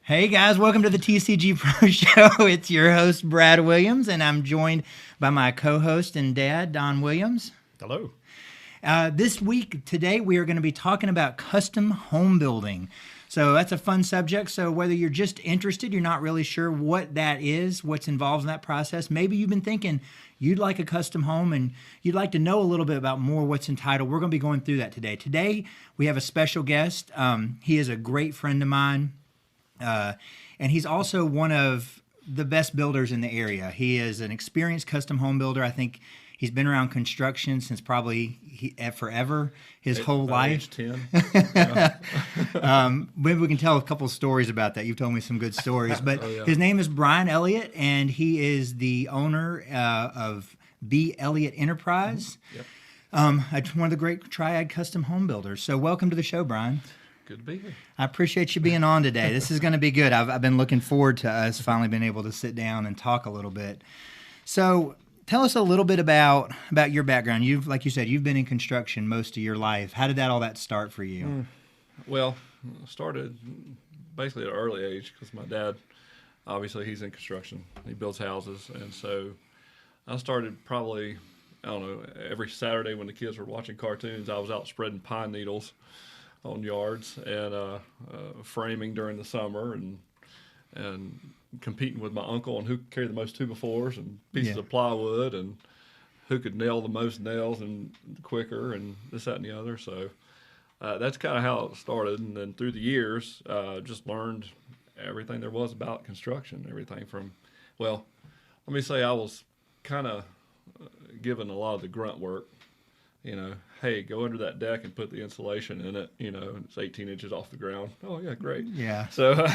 Hey guys, welcome to the TCG Pro Show. It's your host, Brad Williams, and I'm joined by my co host and dad, Don Williams. Hello. Today, we are going to be talking about custom home building. So that's a fun subject. So whether you're just interested, you're not really sure what that is, what's involved in that process, maybe you've been thinking you'd like a custom home and you'd like to know a little bit about more what's entitled. We're going to be going through that today. Today, we have a special guest. He is a great friend of mine. And he's also one of the best builders in the area. He is an experienced custom home builder. I think he's been around construction since probably forever, his whole life. Age 10. Yeah. Maybe we can tell a couple of stories about that. You've told me some good stories. But His name is Bryan Elliott, and he is the owner of B. Elliott Enterprise. Yep. One of the great triad custom home builders. So welcome to the show, Bryan. Good to be here. I appreciate you being on today. This is going to be good. I've been looking forward to us finally being able to sit down and talk a little bit. So tell us a little bit about your background. Like you said, you've been in construction most of your life. How did all that start for you? Well, I started basically at an early age because my dad, obviously, he's in construction. He builds houses. And so I started probably, I don't know, every Saturday when the kids were watching cartoons, I was out spreading pine needles on yards and framing during the summer and competing with my uncle on who could carry the most 2x4s and pieces of plywood and who could nail the most nails and quicker and this, that, and the other. So that's kind of how it started. And then through the years, just learned everything there was about construction, everything from, well, let me say I was kind of given a lot of the grunt work. You know, hey, go under that deck and put the insulation in it. You know, it's 18 inches off the ground. Oh, yeah, great. Yeah. So,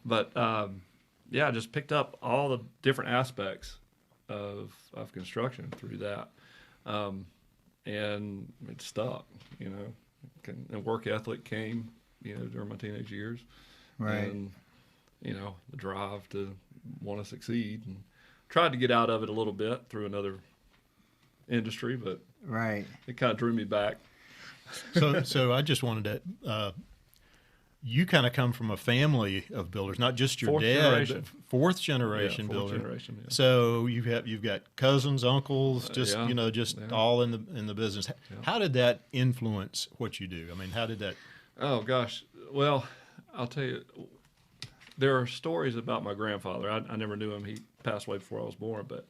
but I just picked up all the different aspects of construction through that, and it stuck. You know, and work ethic came. You know, during my teenage years, Right. And you know, the drive to want to succeed, and tried to get out of it a little bit through another industry, but Right. it kind of drew me back. So I just wanted to. You kind of come from a family of builders, not just your Fourth dad, generation. but fourth generation Fourth builder. generation, yeah. So you've got cousins, uncles, just yeah. all in the business. Yeah. How did that influence what you do? I mean, how did that? Oh gosh, well, I'll tell you, there are stories about my grandfather. I never knew him; he passed away before I was born. But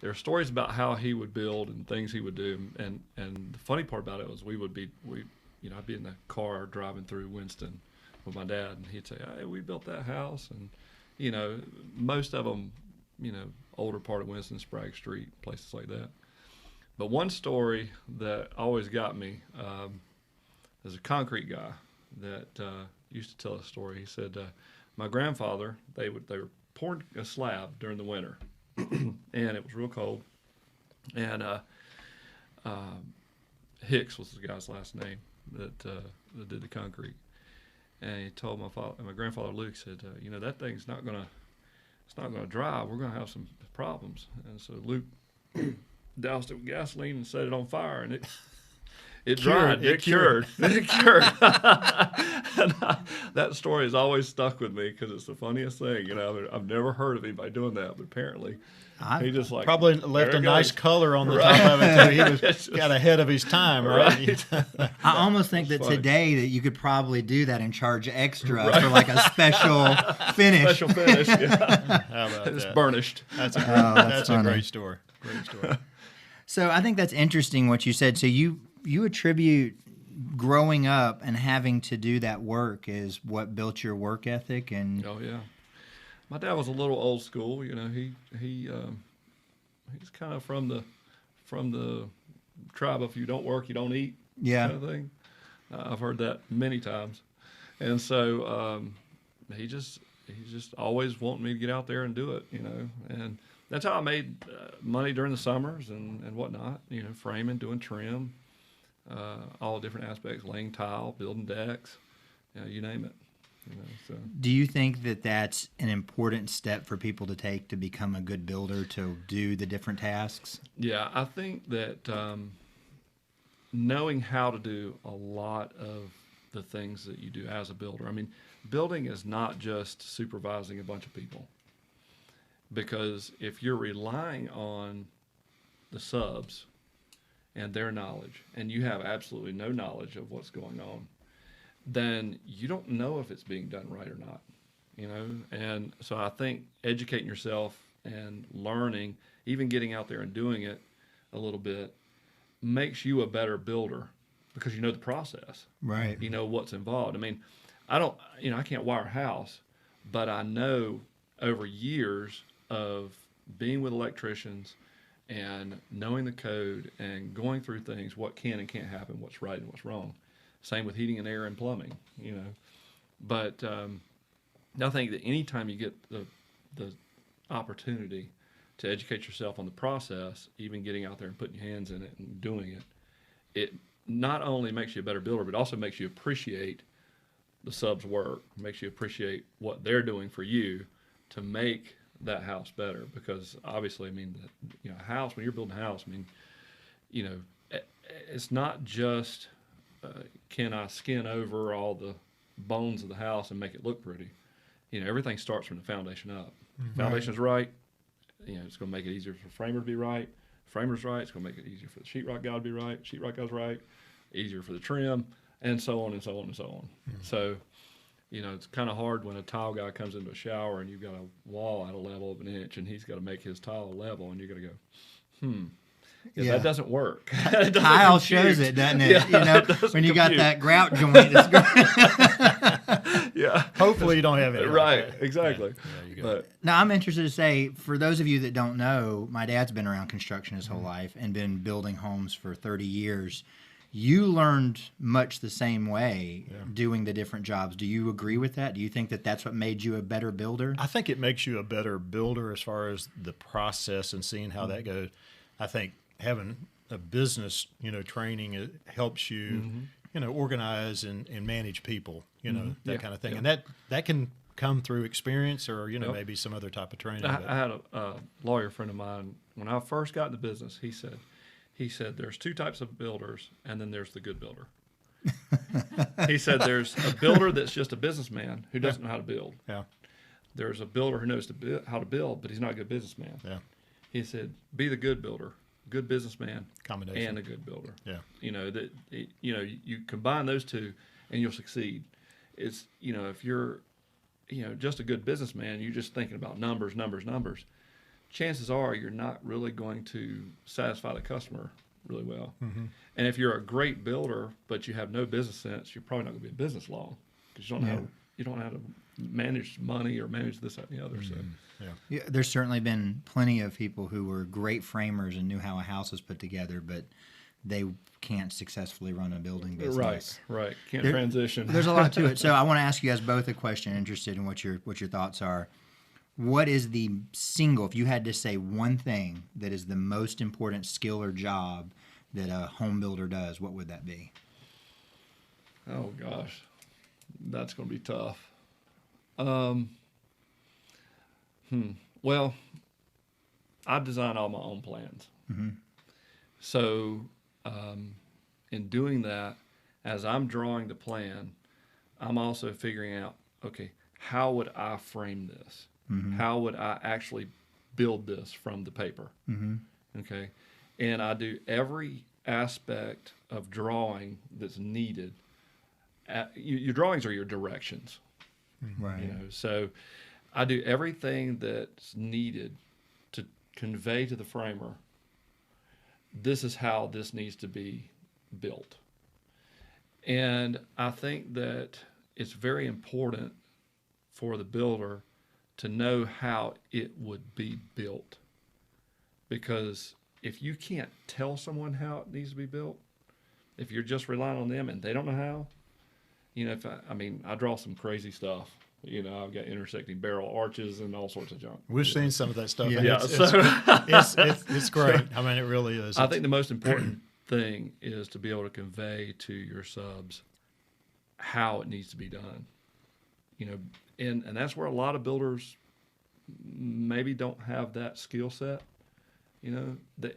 there are stories about how he would build and things he would do. And the funny part about it was I'd be in the car driving through Winston with my dad, and he'd say, "Hey, we built that house," and you know, most of them, you know, older part of Winston, Sprague Street, places like that. But one story that always got me is a concrete guy that used to tell a story. He said, my grandfather, they were pouring a slab during the winter, and it was real cold, and Hicks was the guy's last name that did the concrete. And he told my grandfather Luke, said, you know, that thing's not gonna dry. We're gonna have some problems. And so Luke doused it with gasoline and set it on fire, and it dried. It cured. It cured. And that story has always stuck with me because it's the funniest thing. You know, I've never heard of anybody doing that, but apparently he just like Probably left a nice goes. color on the top of it too. He got ahead of his time, right? I almost think that funny. Today that you could probably do that and charge extra for like a special finish. Special finish. Yeah. How about It's that? burnished. That's a great, that's a funny. great story. Great story. So I think that's interesting what you said. So you attribute growing up and having to do that work is what built your work ethic and Oh yeah, my dad was a little old school. You know, he's kind of from the tribe of you don't work, you don't eat. Yeah. Kind of thing. I've heard that many times, and so he just always wanted me to get out there and do it. You know, and that's how I made money during the summers and whatnot. You know, framing, doing trim. All different aspects, laying tile, building decks, you name it. You know, so. do you think that that's an important step for people to take to become a good builder, to do the different tasks? Yeah, I think that knowing how to do a lot of the things that you do as a builder. I mean, building is not just supervising a bunch of people. Because if you're relying on the subs and their knowledge, and you have absolutely no knowledge of what's going on, then you don't know if it's being done right or not, you know? And so I think educating yourself and learning, even getting out there and doing it a little bit, makes you a better builder because you know the process. Right. You know what's involved. I mean, I can't wire a house, but I know over years of being with electricians and knowing the code and going through things, what can and can't happen, what's right and what's wrong. Same with heating and air and plumbing, you know. But I think that anytime you get the opportunity to educate yourself on the process, even getting out there and putting your hands in it and doing it, it not only makes you a better builder, but also makes you appreciate the subs' work, makes you appreciate what they're doing for you to make that house better. Because obviously, I mean, a house, when you're building a house, I mean, you know, it's not just can I skin over all the bones of the house and make it look pretty. You know, everything starts from the foundation up. Foundation's right, you know, it's going to make it easier for the framer to be right. Framer's right, it's going to make it easier for the sheetrock guy to be right. Sheetrock guy's right, easier for the trim, and so on and so on and so on. So, you know, it's kind of hard when a tile guy comes into a shower and you've got a wall at a level of an inch and he's got to make his tile level, and you're going to go, Yeah. that doesn't work. Tile shows it, doesn't it? Yeah, you know, when you got that grout joint. It's Yeah. Hopefully you don't have it. Right, exactly. Yeah, you go. But Now, I'm interested to say, for those of you that don't know, my dad's been around construction his whole life and been building homes for 30 years. You learned much the same way doing the different jobs. Do you agree with that? Do you think that that's what made you a better builder? I think it makes you a better builder as far as the process and seeing how that goes. I think having a business, training, it helps you, organize and manage people, that kind of thing. Yeah. And that can come through experience or, Yep. maybe some other type of training. I had a lawyer friend of mine, when I first got into business, he said there's two types of builders, and then there's the good builder. He said there's a builder that's just a businessman who doesn't know how to build. Yeah. There's a builder who knows how to build, but he's not a good businessman. Yeah. He said, be the good builder, good businessman, Combination. and a good builder. Yeah. You combine those two, and you'll succeed. It's if you're just a good businessman, you're just thinking about numbers. Chances are you're not really going to satisfy the customer really well. Mm-hmm. And if you're a great builder but you have no business sense, you're probably not going to be in business long because you don't know how to manage money or manage this, that, and the other. Mm-hmm. So Yeah, there's certainly been plenty of people who were great framers and knew how a house was put together, but they can't successfully run a building business. right, can't There- transition. There's a lot to it. So I want to ask you guys both a question, interested in what your thoughts are. What is the single, if you had to say one thing that is the most important skill or job that a home builder does, what would that be? Oh gosh, that's going to be tough. Well, I design all my own plans. Mm-hmm. So, in doing that, as I'm drawing the plan, I'm also figuring out, okay, how would I frame this? Mm-hmm. How would I actually build this from the paper? Mm-hmm. Okay. And I do every aspect of drawing that's needed. Your drawings are your directions. Right. So I do everything that's needed to convey to the framer, this is how this needs to be built. And I think that it's very important for the builder to know how it would be built. Because if you can't tell someone how it needs to be built, if you're just relying on them and they don't know how, I draw some crazy stuff. I've got intersecting barrel arches and all sorts of junk. We've seen some of that stuff. Yeah. And Yeah, it's great. I mean, it really is. I think the most important thing is to be able to convey to your subs how it needs to be done. And that's where a lot of builders maybe don't have that skill set. They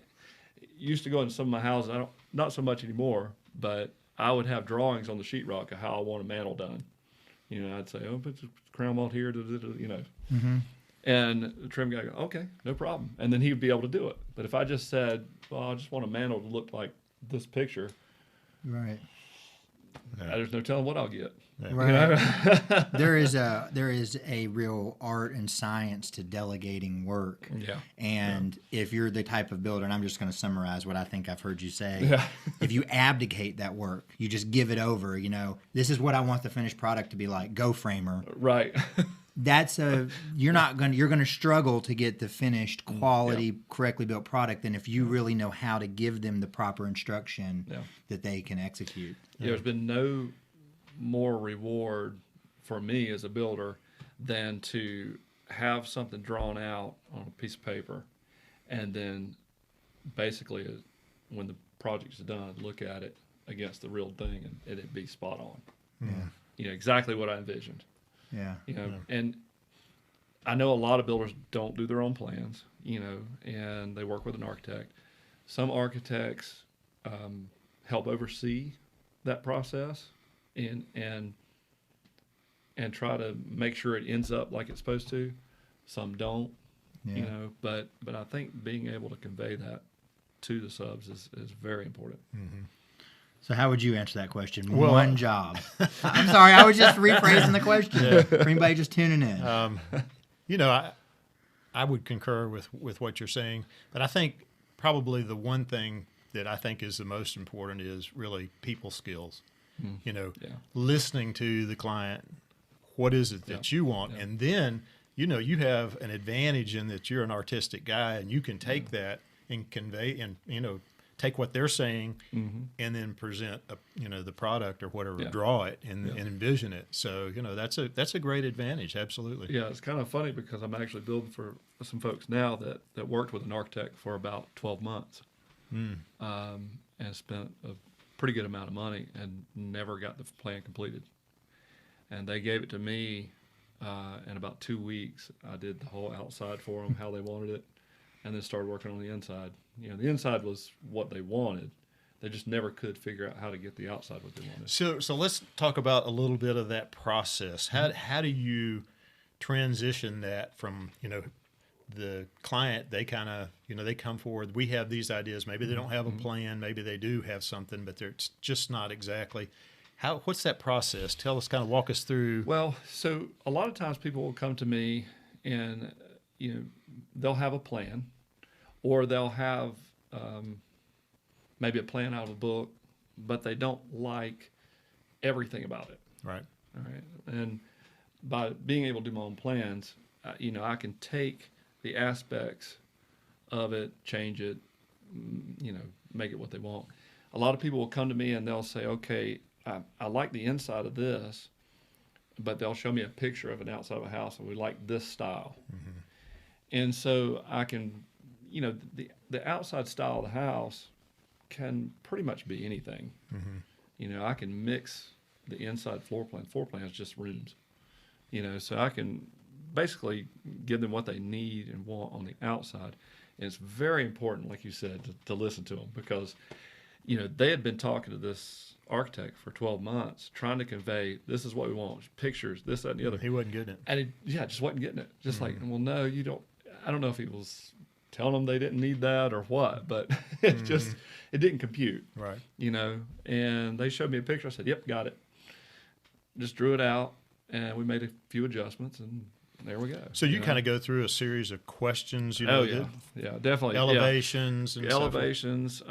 used to go into some of my houses. Not so much anymore, but I would have drawings on the sheetrock of how I want a mantle done. I'd say, oh, put the crown mold here, Mm-hmm. And the trim guy go, okay, no problem. And then he would be able to do it. But if I just said, well, I just want a mantle to look like this picture, Right. there's no telling what I'll get. Yeah. Right. there is a real art and science to delegating work. Yeah. And if you're the type of builder, and I'm just going to summarize what I think I've heard you say, Yeah. if you abdicate that work, you just give it over, this is what I want the finished product to be like, go framer. Right. You're going to struggle to get the finished quality, correctly built product than if you really know how to give them the proper instruction that they can execute. Yeah, there's been no more reward for me as a builder than to have something drawn out on a piece of paper, and then basically when the project's done, look at it against the real thing and it'd be spot on. Yeah. Exactly what I envisioned. Yeah. And I know a lot of builders don't do their own plans, and they work with an architect. Some architects help oversee that process and try to make sure it ends up like it's supposed to. Some don't, but I think being able to convey that to the subs is very important. Mm-hmm. So how would you answer that question? Well, One job. I'm sorry, I was just rephrasing the question for anybody just tuning in. I would concur with what you're saying, but I think probably the one thing that I think is the most important is really people skills. Listening to the client, what is it that you want, and then you have an advantage in that you're an artistic guy, and you can take that and convey and take what they're saying and then present the product or whatever, draw it and envision it. So that's a great advantage. Absolutely. Yeah, it's kind of funny because I'm actually building for some folks now that worked with an architect for about 12 months and spent a pretty good amount of money and never got the plan completed. And they gave it to me in about 2 weeks. I did the whole outside for them, how they wanted it, and then started working on the inside. The inside was what they wanted. They just never could figure out how to get the outside what they wanted. So let's talk about a little bit of that process. How do you transition that from, the client, they kind of, they come forward, we have these ideas, maybe they don't have a plan, maybe they do have something, but it's just not exactly. What's that process? Walk us through. Well, so a lot of times people will come to me and, they'll have a plan, or they'll have maybe a plan out of a book, but they don't like everything about it. Right. All right. And by being able to do my own plans, I can take the aspects of it, change it, make it what they want. A lot of people will come to me and they'll say, okay, I like the inside of this, but they'll show me a picture of an outside of a house and we like this style. Mm-hmm. And so I can, the outside style of the house can pretty much be anything. Mm-hmm. I can mix the inside floor plan. Floor plan is just rooms. So I can basically give them what they need and want on the outside. And it's very important, like you said, to listen to them because, they had been talking to this architect for 12 months trying to convey, this is what we want, pictures, this, that, and the other. He wasn't getting it. And just wasn't getting it. Just like, well, no, you don't. I don't know if he was telling them they didn't need that or what, but it didn't compute. Right. And they showed me a picture. I said, yep, got it. Just drew it out, and we made a few adjustments, and there we go. So you kind of go through a series of questions, yeah, definitely. Elevations and elevations,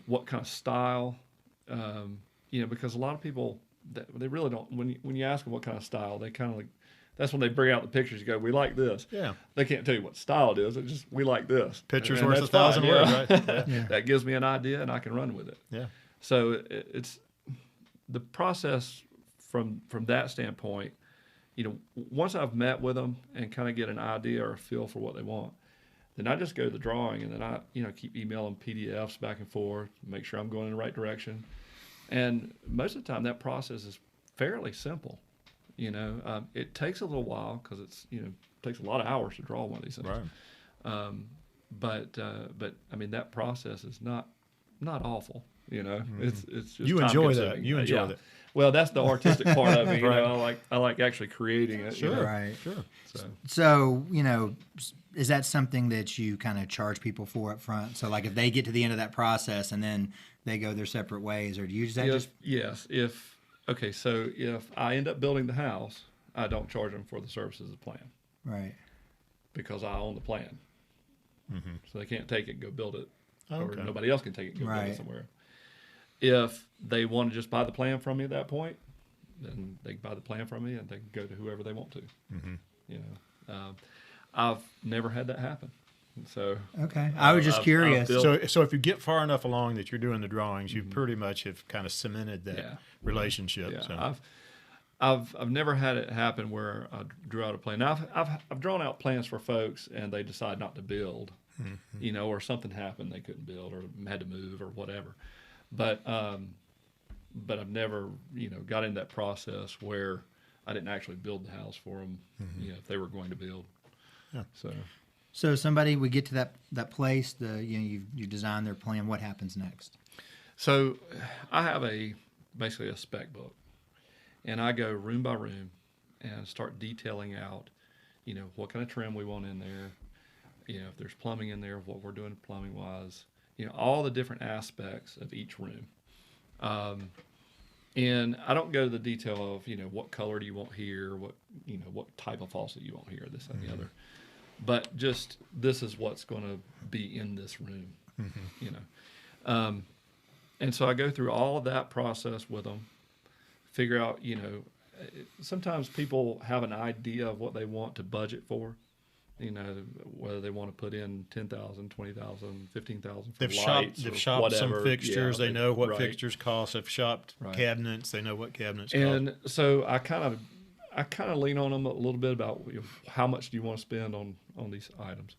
what kind of style, because a lot of people, they really don't, when you ask them what kind of style, they kind of like, that's when they bring out the pictures. You go, we like this. Yeah. They can't tell you what style it is. It's just, we like this. Picture's worth 1,000 words, right? Yeah. That gives me an idea, and I can run with it. Yeah. So it's the process from that standpoint. Once I've met with them and kind of get an idea or a feel for what they want, then I just go to the drawing, and then I, keep emailing PDFs back and forth, make sure I'm going in the right direction. And most of the time, that process is fairly simple. It takes a little while because it takes a lot of hours to draw one of these things. Right. But I mean, that process is not awful. You know, it's just You enjoy that. time-consuming. You enjoy that. Well, that's the artistic part of it. You Right. know, I like actually creating it. you know. Right. Sure. So, is that something that you kind of charge people for up front? So, like, if they get to the end of that process and then they go their separate ways, or do you just Yes. So if I end up building the house, I don't charge them for the services of the plan right? because I own the plan. So they can't take it and go build it, Okay. or nobody else can take it and go build Right. it somewhere. If they want to just buy the plan from me at that point, then they can buy the plan from me and they can go to whoever they want to. You know, I've never had that happen. So Okay, I was just curious. built- So if you get far enough along that you're doing the drawings, you pretty much have kind of cemented that Yeah. relationship. Yeah, So. I've never had it happen where I drew out a plan. Now I've drawn out plans for folks and they decide not to build, you know, or something happened they couldn't build or had to move or whatever. But I've never got in that process where I didn't actually build the house for them, if they were going to build. Yeah. So somebody would get to that place. You design their plan. What happens next? So I have basically a spec book. And I go room by room and start detailing out, what kind of trim we want in there, if there's plumbing in there, what we're doing plumbing wise, all the different aspects of each room. And I don't go to the detail of, what color do you want here, what type of faucet you want here, this, that, and the other. But just this is what's going to be in this room, And so I go through all of that process with them. Figure out, sometimes people have an idea of what they want to budget for, whether they want to put in 10,000, 20,000, 15,000 for lights They've or shopped whatever. some fixtures. They know what right. fixtures cost. They've shopped Right. cabinets. They know what cabinets And cost. so I kind of lean on them a little bit about how much do you want to spend on these items,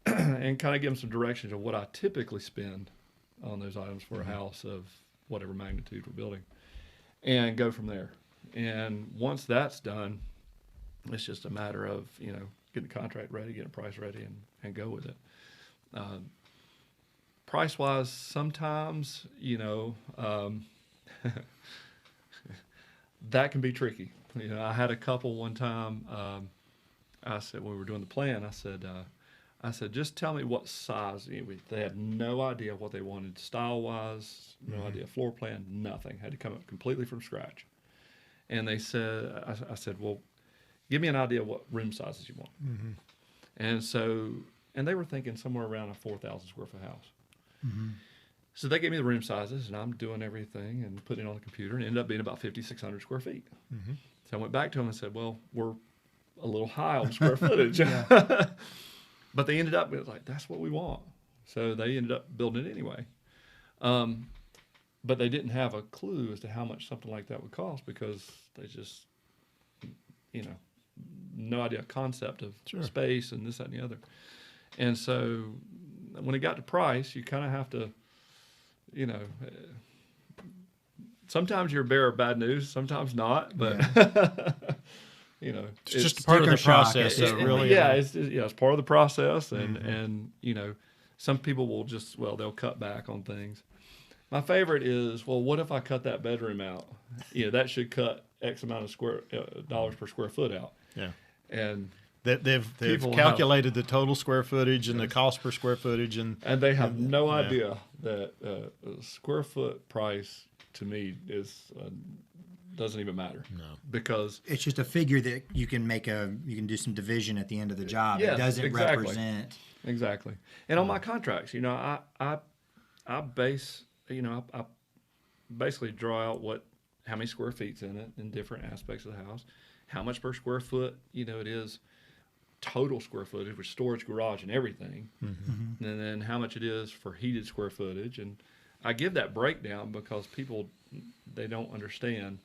and kind of give them some directions of what I typically spend on those items for a house of whatever magnitude we're building. And go from there. And once that's done, it's just a matter of, getting the contract ready, getting a price ready, and go with it. Price-wise, sometimes, that can be tricky. I had a couple one time, I said, when we were doing the plan, I said, just tell me what size. They had no idea what they wanted style-wise, no idea floor plan, nothing. Had to come up completely from scratch. And they said, I said, well, give me an idea of what room sizes you want. And they were thinking somewhere around a 4,000 square foot house. So they gave me the room sizes, and I'm doing everything and putting it on the computer, and it ended up being about 5,600 square feet. So I went back to them and said, well, we're a little high on square footage. But they ended up with that's what we want. So they ended up building it anyway. But they didn't have a clue as to how much something like that would cost because they just, no idea concept of space and this, that, and the other. And so when it got to price, you kind of have to, sometimes you're a bearer of bad news, sometimes not, but It's just part of the process. So really, it's part of the process, and some people will just they'll cut back on things. My favorite is what if I cut that bedroom out? That should cut X amount of dollars per square foot out. Yeah, and they've people calculated the total square footage and the cost per square footage, and they have no idea that a square foot price to me is. Doesn't even matter. No, because it's just a figure that you can do some division at the end of the job. Yes, it doesn't represent exactly. And on my contracts, I base, I basically draw out how many square feet's in it in different aspects of the house, how much per square foot, it is total square footage with storage, garage, and everything, and then how much it is for heated square footage, and I give that breakdown because people they don't understand.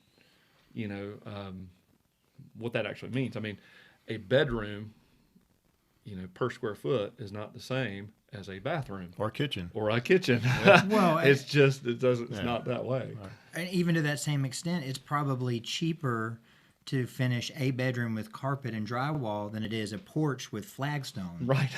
What that actually means. I mean, a bedroom, per square foot is not the same as a bathroom or kitchen. Yeah. Well, it's not that way. Right. And even to that same extent, it's probably cheaper to finish a bedroom with carpet and drywall than it is a porch with flagstone. Right.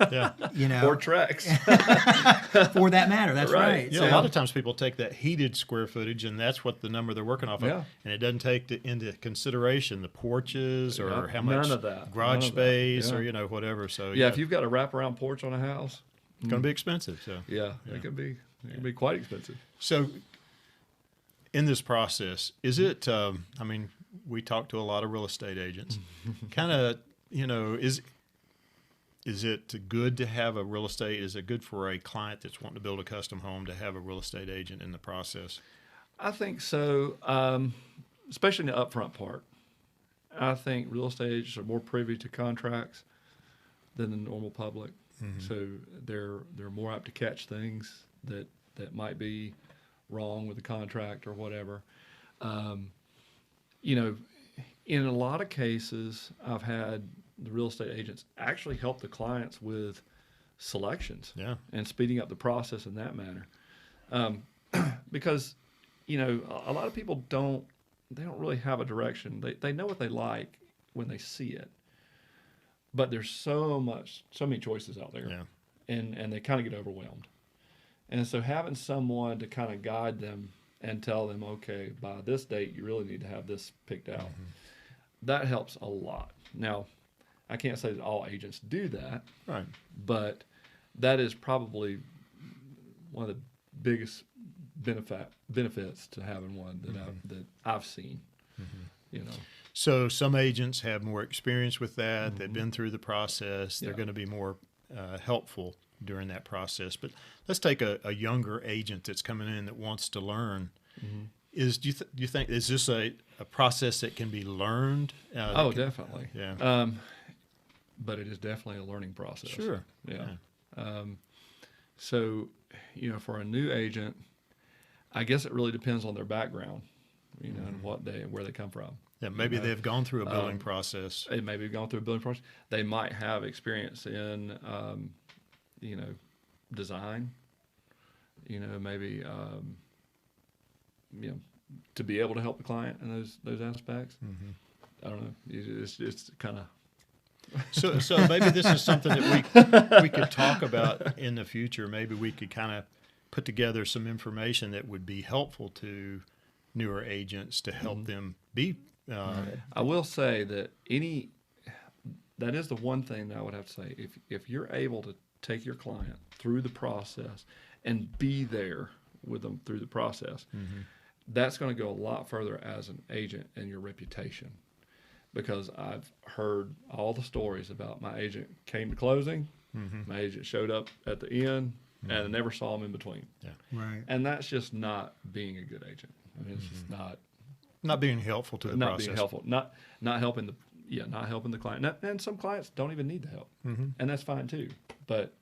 Yeah. You know, or tracks. for that matter. That's Right. right. Yeah, So, a lot of times people take that heated square footage, and that's what the number they're working off of, Yeah. and it doesn't take into consideration the porches or Yep, how none much of that. garage None of that. space Yeah. or whatever. So Yeah, if you've got a wraparound porch on a house, it's going to be expensive. So yeah, it can be quite expensive. So, in this process, is it? I mean, we talk to a lot of real estate agents. Kind of, is it good to have a real estate? Is it good for a client that's wanting to build a custom home to have a real estate agent in the process? I think so, especially in the upfront part. I think real estate agents are more privy to contracts than the normal public, so they're more apt to catch things that might be wrong with the contract or whatever. In a lot of cases, I've had the real estate agents actually help the clients with selections and speeding up the process in that manner. Because, a lot of people don't really have a direction. They know what they like when they see it, but there's so many choices out there, and they kind of get overwhelmed. And so having someone to kind of guide them and tell them, okay, by this date, you really need to have this picked out. That helps a lot. Now, I can't say that all agents do that, Right. but that is probably one of the biggest benefits to having one that I've seen. So some agents have more experience with that. They've been through the process. They're going to be more helpful during that process. But let's take a younger agent that's coming in that wants to learn. Do you think is this a process that can be learned? Definitely. Yeah. But it is definitely a learning process. Sure. Yeah. So, for a new agent, I guess it really depends on their background, and where they come from. Yeah, maybe they've gone through a building process. They maybe have gone through a building process. They might have experience in, design. Maybe, to be able to help the client in those aspects. I don't know. It's kind of. So maybe this is something that we could talk about in the future. Maybe we could kind of put together some information that would be helpful to newer agents to help them be. I will say that that is the one thing that I would have to say. If you're able to take your client through the process and be there with them through the process, that's going to go a lot further as an agent and your reputation. Because I've heard all the stories about my agent came to closing, my agent showed up at the end, and I never saw him in between. Yeah. right. And that's just not being a good agent. I mean, it's just Not being helpful to the not process. being helpful, not helping the client. And some clients don't even need the help, and that's fine too. But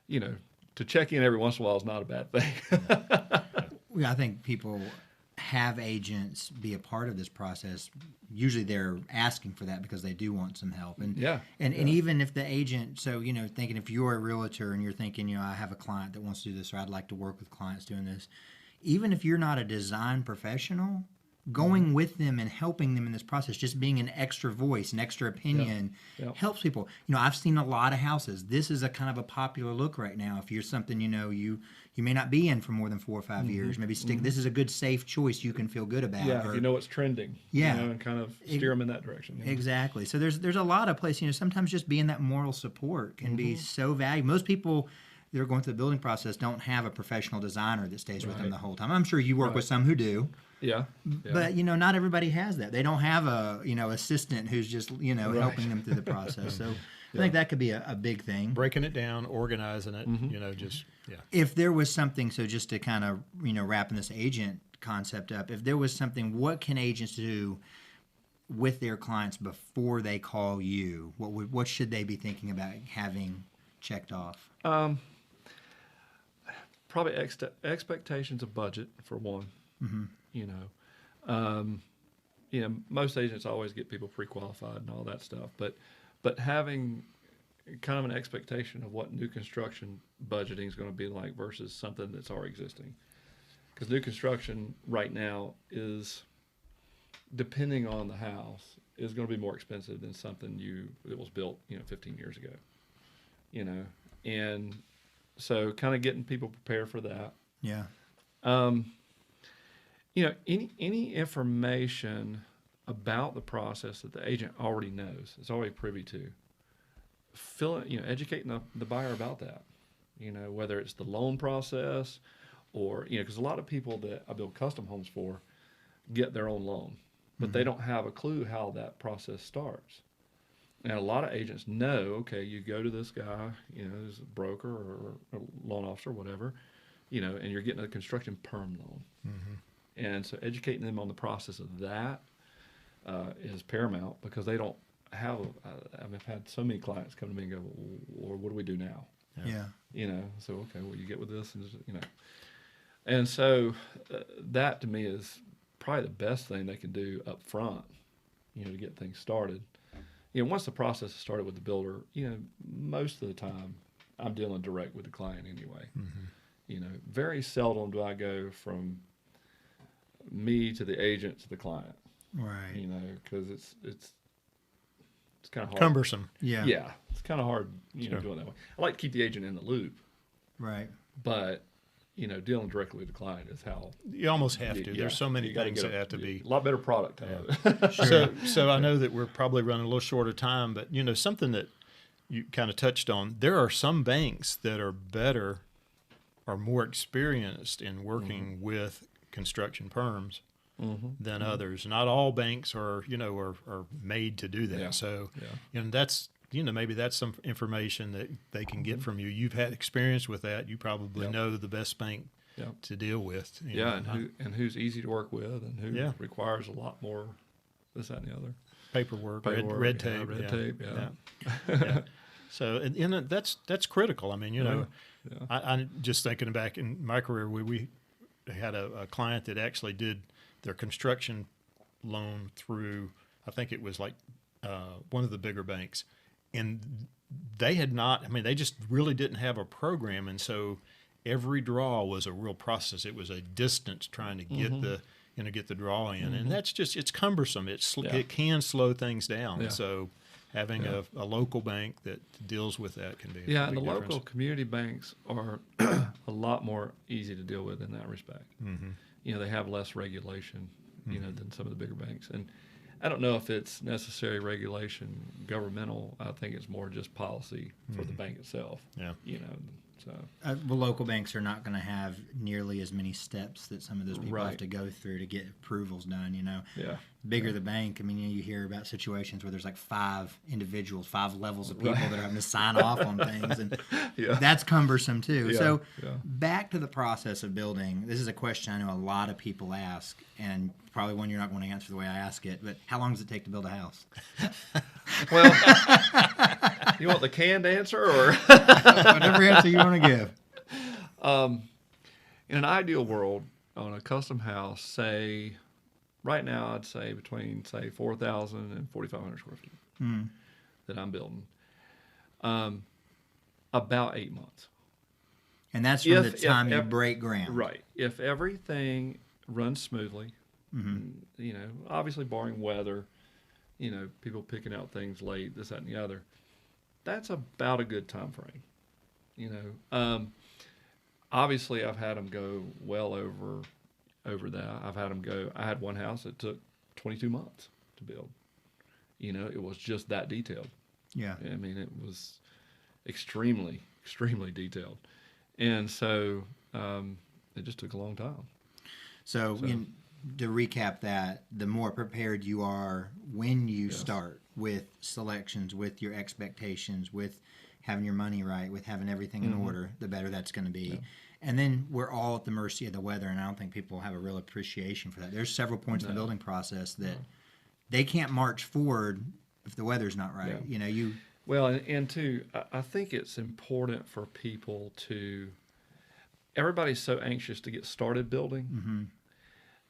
to check in every once in a while is not a bad thing. I think people have agents be a part of this process. Usually they're asking for that because they do want some help. And and even if the agent, thinking if you're a realtor and you're thinking, I have a client that wants to do this, or I'd like to work with clients doing this, even if you're not a design professional, going with them and helping them in this process, just being an extra voice, an extra opinion, helps people. I've seen a lot of houses. This is a kind of a popular look right now. If you're something, you may not be in for more than 4 or 5 years, maybe this is a good, safe choice you can feel good about. Yeah, if you know what's trending. And kind of steer them in that direction. Exactly. So there's a lot of places, sometimes just being that moral support can be so valuable. Most people that are going through the building process don't have a professional designer that stays with them the whole time. I'm sure you work with some who do. Yeah. But not everybody has that. They don't have a assistant who's just helping them through the process. So I think that could be a big thing. Breaking it down, organizing it, If there was something, so just to kind of wrapping this agent concept up, if there was something, what can agents do with their clients before they call you? What should they be thinking about having checked off? Probably expectations of budget for one. Most agents always get people pre-qualified and all that stuff, but having kind of an expectation of what new construction budgeting is going to be like versus something that's already existing. Because new construction right now is, depending on the house, is going to be more expensive than something that was built 15 years ago. you know, and so kind of getting people prepared for that. Yeah. You know, any information about the process that the agent already knows, is already privy to, educating the buyer about that. You know, whether it's the loan process or, you know, because a lot of people that I build custom homes for get their own loan, but they don't have a clue how that process starts. And a lot of agents know, okay, you go to this guy, you know, who's a broker or a loan officer, whatever, you know, and you're getting a construction perm loan. And so educating them on the process of that is paramount, because they don't have, I've had so many clients come to me and go, well, what do we do now? Yeah. You know, so, okay, well, you get with this, and, you know. And so that to me is probably the best thing they can do up front, you know, to get things started. You know, once the process is started with the builder, you know, most of the time I'm dealing direct with the client anyway. You know, very seldom do I go from me to the agent to the client. Right. You know, because it's kind of hard. Cumbersome. Yeah. Yeah, it's kind of hard, you know, doing that way. I like to keep the agent in the loop, Right. but, you know, dealing directly with the client is how You almost have to. yeah, There's so many you gotta things get that have to be. a lot better product out of it. So I know that we're probably running a little short of time, but you know, something that you kind of touched on, there are some banks that are better or more experienced in working with construction perms than others. Not all banks are, you know, are made to do that. Yeah. So, Yeah. you know, that's, you know, maybe that's some information that they can get from you. You've had experience with that. You probably know the best bank to deal with. You know, and who's easy to work with, and who requires a lot more this, that, and the other. paperwork, Paperwork, red tape. red tape, Yeah. So, and that's critical. I mean, you know, Yeah. I'm just thinking back in my career, we had a client that actually did their construction loan through, I think it was like one of the bigger banks, and they had not. I mean, they just really didn't have a program, and so every draw was a real process. It was a distance trying to get get the draw in, and that's just, it's cumbersome. It can slow things down. Yeah. So having a local bank that deals with that can be a Yeah, and big the difference. local community banks are a lot more easy to deal with in that respect. You know, they have less regulation, you know, than some of the bigger banks. And I don't know if it's necessary regulation, governmental. I think it's more just policy for the bank itself. Yeah. You know, so. Well, local banks are not going to have nearly as many steps that some of those people have Right. to go through to get approvals done. You know, Yeah. bigger the bank, I mean, you hear about situations where there's like 5 individuals, 5 levels of people that are having to sign off on things, and that's cumbersome too. Yeah, So yeah. back to the process of building. This is a question I know a lot of people ask, and probably one you're not going to answer the way I ask it. But how long does it take to build a house? Well, you want the canned answer, or Whatever answer you want to give. in an ideal world, on a custom house, say, right now, I'd say between, say, 4,000 and 4,500 square feet that I'm building. About 8 months. And that's from the If- time you if- break ground. Right. If everything runs smoothly, you know, obviously barring weather, you know, people picking out things late, this, that, and the other, that's about a good time frame. You know, obviously I've had them go well over that. I've had them go. I had one house that took 22 months to build. You know, it was just that detailed. Yeah. I mean, it was extremely, extremely detailed, and so it just took a long time. So to recap that, the more prepared you are when you start with selections, with your expectations, with having your money right, with having everything in order, the better that's going to be. Yeah. And then we're all at the mercy of the weather, and I don't think people have a real appreciation for that. There's several points in the building process that they can't march forward if the weather's not right. Yeah. You know, Well, and too, I think it's important for people to, everybody's so anxious to get started building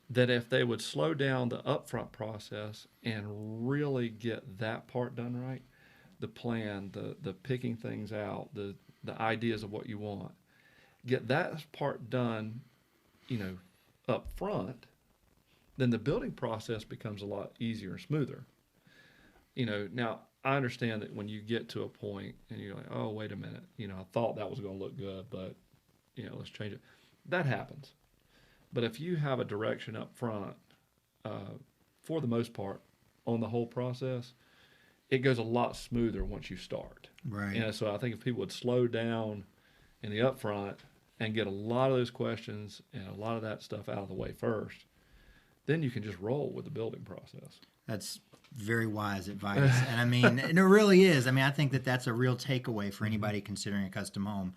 that if they would slow down the upfront process and really get that part done right, the plan, the picking things out, the ideas of what you want, get that part done, you know, up front, then the building process becomes a lot easier and smoother. You know, now I understand that when you get to a point and you're like, oh, wait a minute, I thought that was going to look good, but, let's change it. That happens. But if you have a direction up front, for the most part, on the whole process, it goes a lot smoother once you start. Right. So I think if people would slow down in the upfront and get a lot of those questions and a lot of that stuff out of the way first, then you can just roll with the building process. That's very wise advice. And I mean, and it really is. I mean, I think that that's a real takeaway for anybody considering a custom home.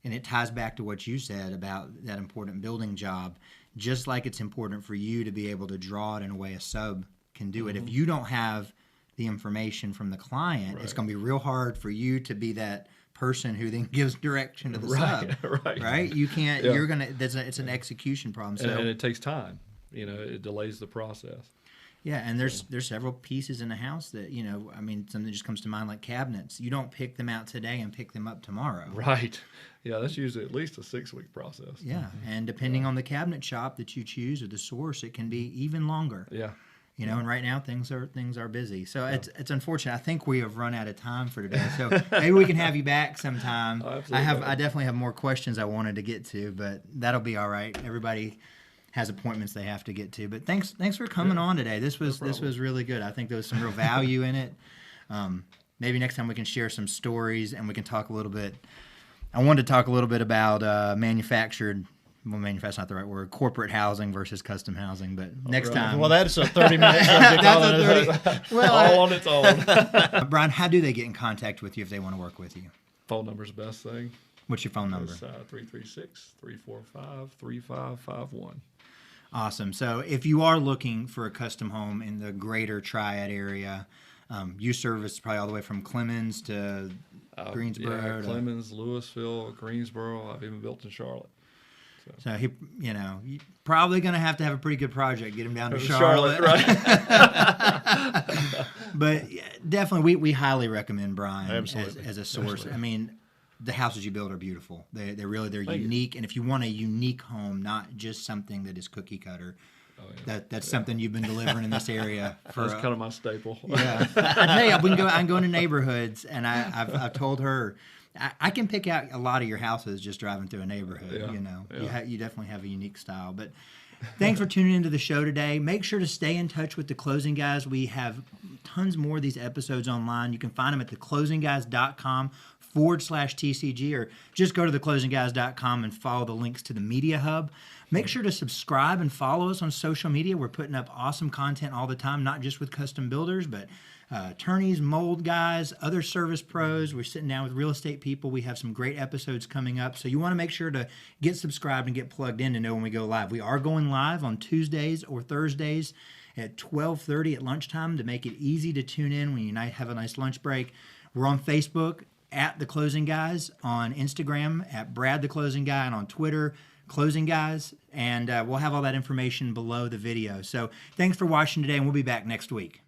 And it ties back to what you said about that important building job. Just like it's important for you to be able to draw it in a way a sub can do it. If you don't have the information from the client, it's going to be real hard for you to be that person who then gives direction to the sub. Right? You can't. Yeah. You're gonna. It's an execution problem. So and it takes time. It delays the process. Yeah, and there's several pieces in the house that, I mean, something just comes to mind like cabinets. You don't pick them out today and pick them up tomorrow. Right. Yeah, that's usually at least a 6-week process. Yeah, and depending on the cabinet shop that you choose or the source, it can be even longer. Yeah. And right now things are busy. So it's unfortunate. I think we have run out of time for today. So maybe we can have you back sometime. Oh, absolutely. I definitely have more questions I wanted to get to, but that'll be all right. Everybody has appointments they have to get to. But thanks for coming on today. This was really good. I think there was some real value in it. Maybe next time we can share some stories and we can talk a little bit. I wanted to talk a little bit about manufactured. Well, manufacture's not the right word. Corporate housing versus custom housing, but next time. Well, that's a 30-minute subject. That's all on its own. Brian, how do they get in contact with you if they want to work with you? Phone number's the best thing. What's your phone number? It's 336-345-3551. Awesome. So if you are looking for a custom home in the greater Triad area, you service probably all the way from Clemens to Greensboro. Yeah, Clemens, Louisville, Greensboro. I've even built in Charlotte. So you're probably going to have a pretty good project, get him down to Charlotte. Right? But yeah, definitely, we highly recommend Bryan as a source. Absolutely. I mean, the houses you build are beautiful. They're unique, and if you want a unique home, not just something that is cookie cutter, that's something you've been delivering in this area. That's kind of my staple. Yeah, I tell you, I'm going to neighborhoods, and I've told her. I can pick out a lot of your houses just driving through a neighborhood. Yeah. You definitely have a unique style. But thanks for tuning into the show today. Make sure to stay in touch with The Closing Guys. We have tons more of these episodes online. You can find them at theclosingguys.com/TCG, or just go to theclosingguys.com and follow the links to the Media Hub. Make sure to subscribe and follow us on social media. We're putting up awesome content all the time, not just with custom builders, but attorneys, mold guys, other service pros. We're sitting down with real estate people. We have some great episodes coming up. So you want to make sure to get subscribed and get plugged in to know when we go live. We are going live on Tuesdays or Thursdays at 12:30 at lunchtime to make it easy to tune in when you have a nice lunch break. We're on Facebook at The Closing Guys, on Instagram at Brad The Closing Guy, and on Twitter, Closing Guys. And we'll have all that information below the video. So thanks for watching today, and we'll be back next week.